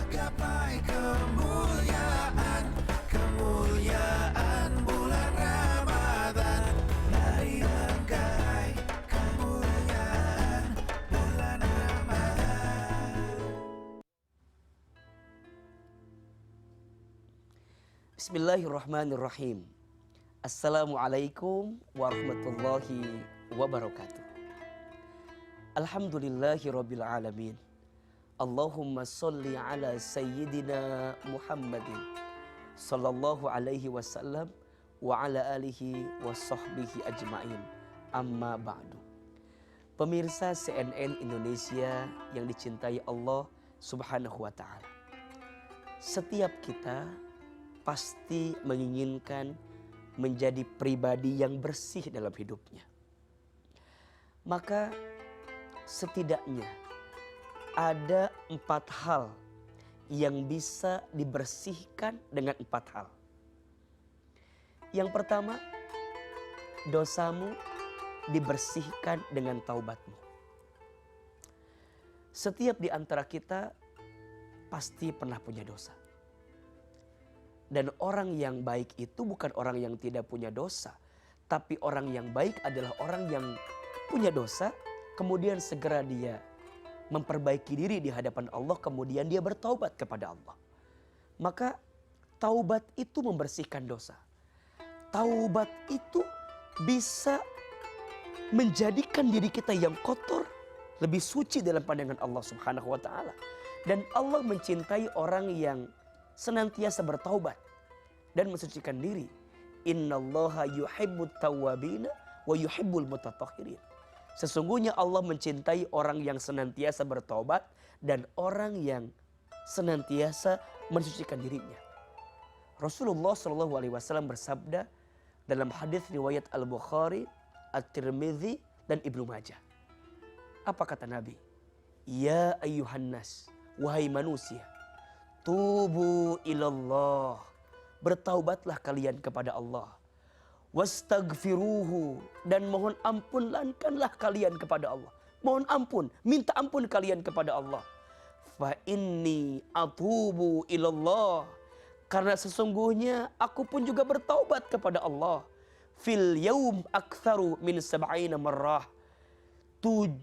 gapai kemuliaan, kemuliaan bulan Ramadan. Mari menggapai kemuliaan bulan Ramadan. Bismillahirrahmanirrahim. Assalamualaikum warahmatullahi wabarakatuh. Alhamdulillahirabbil alamin. Allahumma sholli ala sayyidina Muhammadin sallallahu alaihi wasallam wa ala alihi wa sahbihi ajma'in. Amma ba'du. Pemirsa CNN Indonesia yang dicintai Allah Subhanahu wa taala. Setiap kita pasti menginginkan menjadi pribadi yang bersih dalam hidupnya. Maka setidaknya ada 4 hal yang bisa dibersihkan dengan 4 hal. Yang pertama, dosamu dibersihkan dengan taubatmu. Setiap di antara kita pasti pernah punya dosa. Dan orang yang baik itu bukan orang yang tidak punya dosa, tapi orang yang baik adalah orang yang punya dosa, kemudian segera dia memperbaiki diri di hadapan Allah, kemudian dia bertaubat kepada Allah. Maka taubat itu membersihkan dosa. Taubat itu bisa menjadikan diri kita yang kotor lebih suci dalam pandangan Allah Subhanahu wa taala. Dan Allah mencintai orang yang senantiasa bertaubat dan mensucikan diri. Innallaha yuhibbut tawwabina wa yuhibbul mutatahhirin. Sesungguhnya Allah mencintai orang yang senantiasa bertaubat dan orang yang senantiasa mensucikan dirinya. Rasulullah SAW bersabda dalam hadis riwayat Al-Bukhari, At-Tirmidzi dan Ibnu Majah. Apa kata Nabi? Ya ayyuhan nas, wahai manusia, tubu ilallah, bertaubatlah kalian kepada Allah. Wastaghfiruhu, dan mohon ampunkanlah kalian kepada Allah. Mohon ampun, minta ampun kalian kepada Allah. Fa inni atubu ilallah, karena sesungguhnya aku pun juga bertaubat kepada Allah. Fil yaum aktsaru min 70 marrah, 70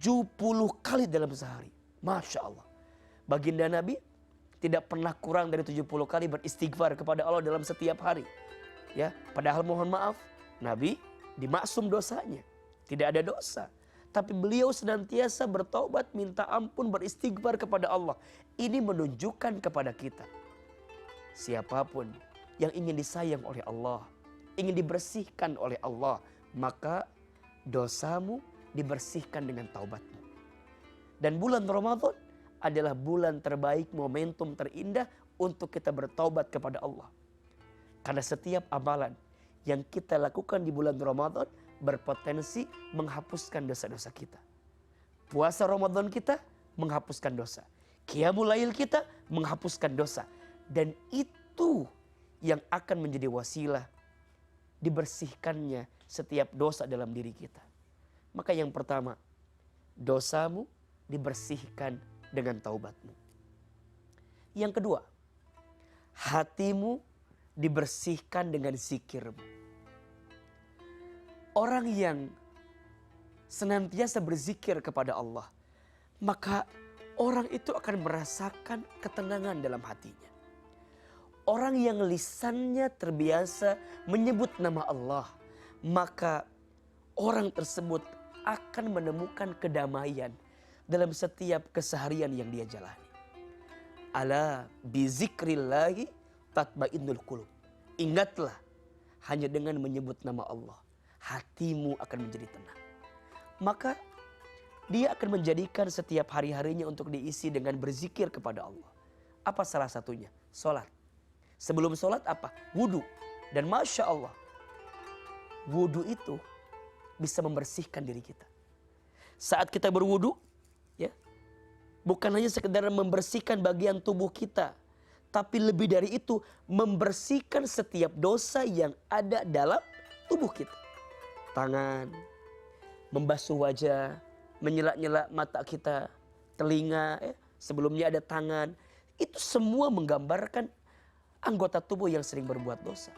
kali dalam sehari. Masya Allah. Baginda Nabi tidak pernah kurang dari 70 kali beristighfar kepada Allah dalam setiap hari. Ya, padahal mohon maaf, Nabi dimaksum dosanya, tidak ada dosa. Tapi beliau senantiasa bertaubat, minta ampun, beristighfar kepada Allah. Ini menunjukkan kepada kita, siapapun yang ingin disayang oleh Allah, ingin dibersihkan oleh Allah, maka dosamu dibersihkan dengan taubatmu. Dan bulan Ramadan adalah bulan terbaik, momentum terindah untuk kita bertaubat kepada Allah. Karena setiap amalan yang kita lakukan di bulan Ramadan berpotensi menghapuskan dosa-dosa kita. Puasa Ramadan kita menghapuskan dosa. Qiyamul Lail kita menghapuskan dosa. Dan itu yang akan menjadi wasilah dibersihkannya setiap dosa dalam diri kita. Maka yang pertama, dosamu dibersihkan dengan taubatmu. Yang kedua, hatimu dibersihkan dengan zikirmu. Orang yang senantiasa berzikir kepada Allah, maka orang itu akan merasakan ketenangan dalam hatinya. Orang yang lisannya terbiasa menyebut nama Allah, maka orang tersebut akan menemukan kedamaian dalam setiap keseharian yang dia jalani. Ala bizikrillahi tatmainnul qulub. Ingatlah, hanya dengan menyebut nama Allah, hatimu akan menjadi tenang. Maka dia akan menjadikan setiap hari-harinya untuk diisi dengan berzikir kepada Allah. Apa salah satunya? Salat. Sebelum salat apa? Wudu. Dan Masya Allah, wudu itu bisa membersihkan diri kita. Saat kita berwudu, ya, bukan hanya sekedar membersihkan bagian tubuh kita, tapi lebih dari itu membersihkan setiap dosa yang ada dalam tubuh kita. Tangan, membasuh wajah, menyela-nyela mata kita, telinga, ya. Sebelumnya ada tangan, Itu semua menggambarkan anggota tubuh yang sering berbuat dosa.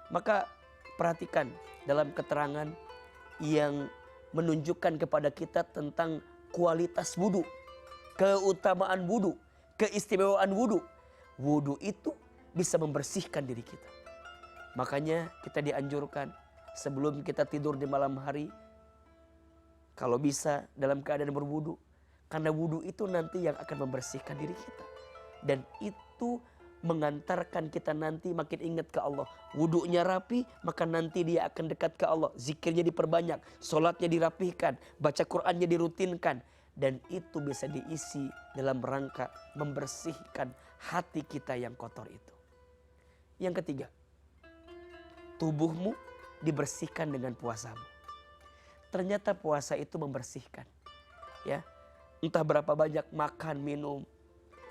Maka perhatikan dalam keterangan yang menunjukkan kepada kita tentang kualitas wudu, keutamaan wudu, keistimewaan wudu. Wudu itu bisa membersihkan diri kita. Makanya kita dianjurkan sebelum kita tidur di malam hari, kalau bisa dalam keadaan berwudu. Karena wudu itu nanti yang akan membersihkan diri kita. Dan itu mengantarkan kita nanti makin ingat ke Allah. Wudunya rapi, maka nanti dia akan dekat ke Allah. Zikirnya diperbanyak, sholatnya dirapihkan, baca Qur'annya dirutinkan. Dan itu bisa diisi dalam rangka membersihkan hati kita yang kotor itu. Yang ketiga, tubuhmu dibersihkan dengan puasamu. Ternyata puasa itu membersihkan. Ya, entah berapa banyak makan, minum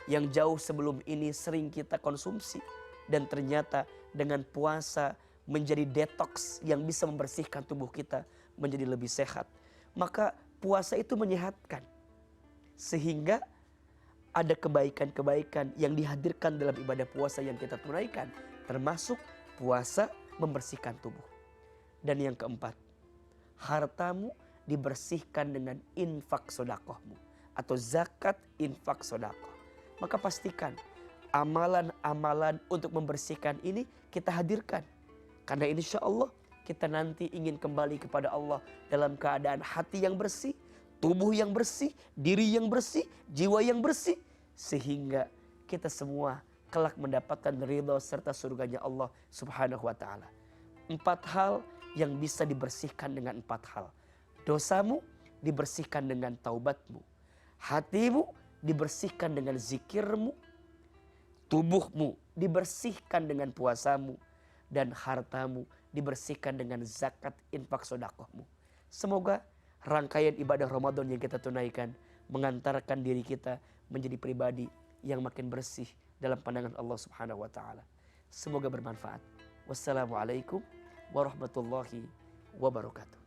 yang jauh sebelum ini sering kita konsumsi. Dan ternyata dengan puasa menjadi detox yang bisa membersihkan tubuh kita menjadi lebih sehat. Maka puasa itu menyehatkan. Sehingga ada kebaikan-kebaikan yang dihadirkan dalam ibadah puasa yang kita tunaikan. Termasuk puasa membersihkan tubuh. Dan yang keempat, hartamu dibersihkan dengan infak sodakohmu. Atau zakat infak sodakoh. Maka pastikan amalan-amalan untuk membersihkan ini kita hadirkan. Karena insya Allah kita nanti ingin kembali kepada Allah dalam keadaan hati yang bersih, tubuh yang bersih, diri yang bersih, jiwa yang bersih. Sehingga kita semua kelak mendapatkan ridha serta surganya Allah subhanahu wa ta'ala. 4 hal yang bisa dibersihkan dengan 4 hal. Dosamu dibersihkan dengan taubatmu. Hatimu dibersihkan dengan zikirmu. Tubuhmu dibersihkan dengan puasamu. Dan hartamu dibersihkan dengan zakat infak sodakohmu. Semoga rangkaian ibadah Ramadan yang kita tunaikan mengantarkan diri kita menjadi pribadi yang makin bersih dalam pandangan Allah subhanahu wa ta'ala. Semoga bermanfaat. Wassalamualaikum warahmatullahi wabarakatuh.